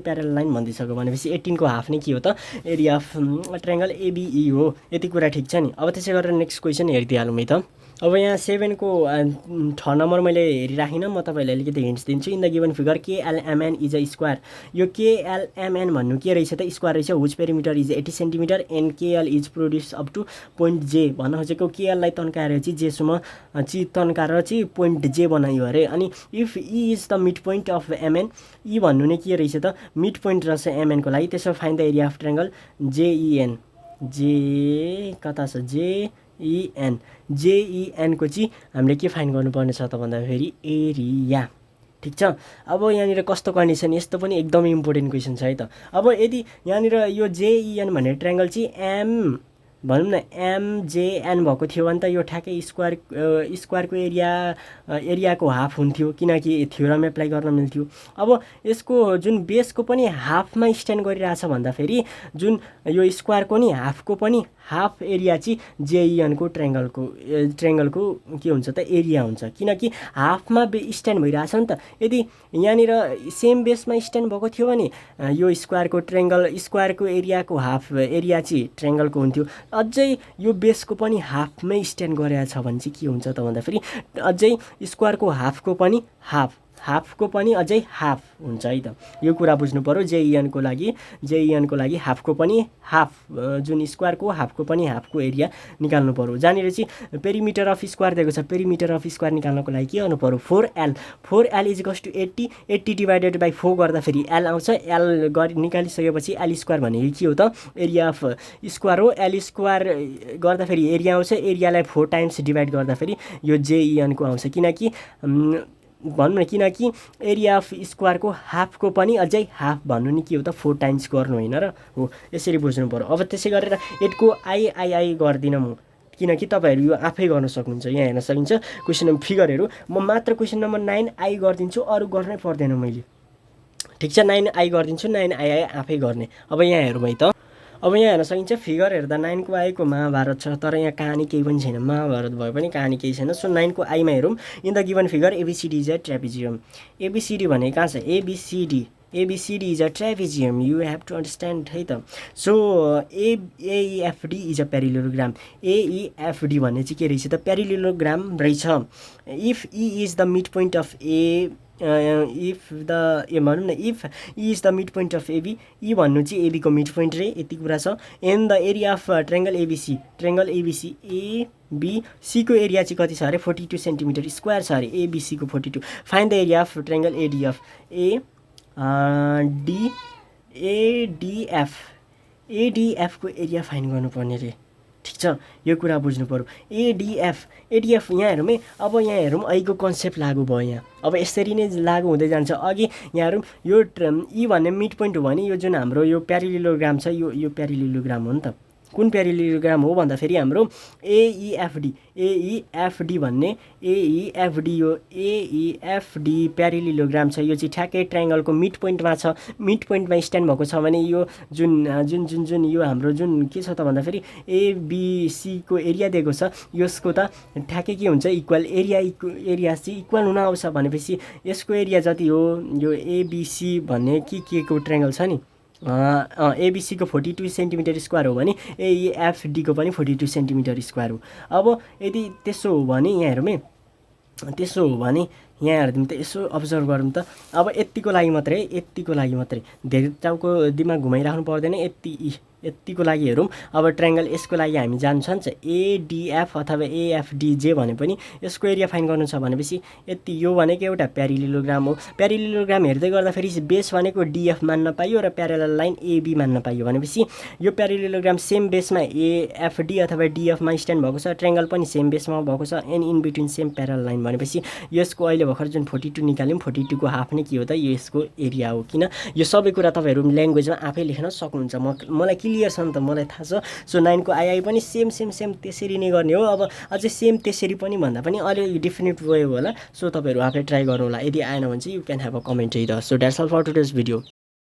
Parallel line भन्दिसक्यो भनेपछि 18 को half नै के हो त एरिया अफ ट्रायंगल एबीई हो। यति कुरा ठिक छ नि। अब त्यसै गरेर नेक्स्ट क्वेसन हेरिदिइहालौँ है त। अब यहाँ 7 को 6 नम्बर मैले हेरिराखिनँ, म तपाईँलाई अलिकति हिन्ट्स दिन्छु। In the given figure KLMN is a square. यो केएलएमएन भन्नु के रहेछ त स्क्वायर रहेछ। Whose perimeter is 80 centimetre and KL is produce up to point J भन्न खोजेको केएललाई तन्काएर चाहिँ जेसम्म तन्काएर चाहिँ पोइन्ट जे बनायो अरे। अनि if E is the mid point of MN, E भन्नु नै के रहेछ त मिड पोइन्ट रहेछ एमएनको लागि। त्यसो find the area of triangle JEN. J कता छ जेइएन। जेइएनको चाहिँ हामीले के फाइन्ड गर्नुपर्ने छ त भन्दाखेरि एरिया। ठिक छ। अब यहाँनिर कस्तो कन्डिसन, यस्तो पनि एकदमै इम्पोर्टेन्ट क्वेसन छ है त। अब यदि यहाँनिर यो जेइएन भन्ने ट्रायंगल चाहिँ एम भनौँ न एमजेएन भएको थियो भने त यो ठ्याक्कै स्क्वायरको एरियाको हाफ हुन्थ्यो, किनकि थ्योरम एप्लाई गर्न मिल्थ्यो। अब यसको जुन बेसको पनि हाफमा स्ट्यान्ड गरिरहेछ भन्दाखेरि जुन यो स्क्वायरको नि हाफको पनि हाफ एरिया चाहिँ जेइएनको ट्रायंगलको के हुन्छ त एरिया हुन्छ, किनकि हाफमा स्ट्यान्ड भइरहेछ नि त। यदि यहाँनिर सेम बेसमा स्ट्यान्ड भएको थियो भने यो स्क्वायरको एरियाको हाफ एरिया चाहिँ ट्रायंगलको हुन्थ्यो। अझै यो बेसको पनि हाफमै स्ट्यान्ड गरेको छ भने चाहिँ के हुन्छ त भन्दाखेरि अझै स्क्वायरको हाफको पनि अझै हाफ हुन्छ है त। यो कुरा बुझ्नु पर्यो। जेइएनको लागि हाफको पनि हाफ, जुन स्क्वायरको हाफको पनि हाफको एरिया निकाल्नु पर्यो। जहाँनिर चाहिँ पेरिमिटर अफ स्क्वायर दिएको छ, पेरिमिटर अफ स्क्वायर निकाल्नको लागि के गर्नु पर्यो 4L is equals to 80 divided by 4 गर्दाखेरि एल आउँछ। एल निकालिसकेपछि एल स्क्वायर भनेको के हो त एरिया अफ स्क्वायर हो। एल स्क्वायर गर्दाखेरि एरिया आउँछ, एरियालाई 4 टाइम्स डिभाइड गर्दाखेरि यो जेइएनको आउँछ, किनकि भनौँ न किनकि एरिया अफ स्क्वायरको हाफको पनि अझै हाफ भन्नु नि के हो त 4 टाइम्स गर्नु होइन र हो। यसरी बुझ्नु पर्यो। अब त्यसै गरेर 8 को आई गर्दिनँ म, किनकि तपाईँहरू यो आफै गर्न सक्नुहुन्छ। यहाँ हेर्न सकिन्छ क्वेसन नम्बर फिगरहरू। म मात्र क्वेसन नम्बर 9 आई गरिदिन्छु, अरू गर्नै पर्दैन मैले। ठिक छ, 9 आई गरिदिन्छु, 9 आई आफै गर्ने। अब यहाँ हेरौँ है त। अब यहाँ हेर्न सकिन्छ फिगर हेर्दा 9 को आईको महाभारत छ, तर यहाँ कहानी केही पनि छैन। महाभारत भए पनि कहानी केही छैन। सो 9 को आईमा हेरौँ। In the given figure ABCD is a trapezium. ABCD भने कहाँ छ ABCD is a trapezium, you have to understand है त। So AEFD is a parallelogram. AEFD भन्ने चाहिँ के रहेछ त प्यारेललोग्राम रहेछ। If E is the mid point of भनौँ न if E is the mid point of AB, E भन्नु चाहिँ एबीको मिड पोइन्ट रे, यति कुरा छ। And the area of triangle ABC एबीसीको एरिया चाहिँ कति छ अरे 42 सेन्टिमिटर स्क्वायर छ अरे एबीसीको 42। Find the area of triangle ADF एडीएफको एरिया फाइन्ड गर्नुपर्ने रे। ठिक छ, यो कुरा बुझ्नु पर्यो। एडीएफ यहाँ हेरौँ है। अब यहाँ हेरौँ ऐको कन्सेप्ट लागु भयो यहाँ। अब यसरी नै लागु हुँदै जान्छ। अघि यहाँ हेरौँ यो ई भन्ने मिड पोइन्ट हो भने यो जुन हाम्रो यो प्यारेललोग्राम छ यो प्यारेललोग्राम हो नि त। कुन प्यारेललोग्राम हो भन्दाखेरि हाम्रो एईएफडी भन्ने यो एईएफडी प्यारेललोग्राम छ। यो चाहिँ ठ्याक्कै ट्रायंगलको मिड पोइन्टमा छ। मिड पोइन्टमा स्ट्यान्ड भएको छ भने यो जुन यो हाम्रो जुन के छ त भन्दाखेरि एबीसीको एरिया दिएको छ, यसको त ठ्याक्कै के हुन्छ इक्वल एरिया चाहिँ इक्वल हुन आउँछ। भनेपछि यसको एरिया जति हो यो एबीसी भन्ने के को ट्रायंगल छ नि एबीसीको 42 सेन्टिमिटर स्क्वायर हो भने एईएफडीको पनि 42 सेन्टिमिटर स्क्वायर हो। अब यदि त्यसो हो भने यहाँ हेरौँ है, त्यसो हो भने यहाँ हेरिदिउँ त, यसो अब्जर्भ गरौँ त। अब यतिको लागि मात्रै धेरै टाउको दिमाग घुमाइराख्नु पर्दैन। यतिको लागि हेरौँ। अब ट्रायंगल यसको लागि हामी जान्छ एडीएफ अथवा एएफडीजे भने पनि यसको एरिया फाइन्ड गर्नु छ भनेपछि यति यो भनेको एउटा प्यारेललोग्राम हो। प्यारेललोग्राम हेर्दै गर्दाखेरि बेस भनेको डीएफ मान्न पाइयो र प्यारेलल लाइन एबी मान्न पाइयो। भनेपछि यो प्यारेललोग्राम सेम बेसमा एएफडी अथवा डीएफमा स्ट्यान्ड भएको छ, ट्रायंगल पनि सेम बेसमा भएको छ, and in between same parallel line. भनेपछि यसको अहिले भर्खर जुन 42 निकाल्यौँ 42 को हाफ नै के हो त यसको एरिया हो। किन यो सबै कुरा तपाईँहरू ल्याङ्ग्वेजमा आफै लेख्न सक्नुहुन्छ। मलाई क्लियर छ नि त, मलाई थाहा छ। सो 9 को आई पनि सेम त्यसरी नै गर्ने हो। अब अझै सेम त्यसरी पनि भन्दा पनि अलि डिफरेन्ट वे होला। सो तपाईँहरू आफै ट्राई गर्नु होला। यदि आएन भने चाहिँ you can have a comment है त। So that's all for today's video.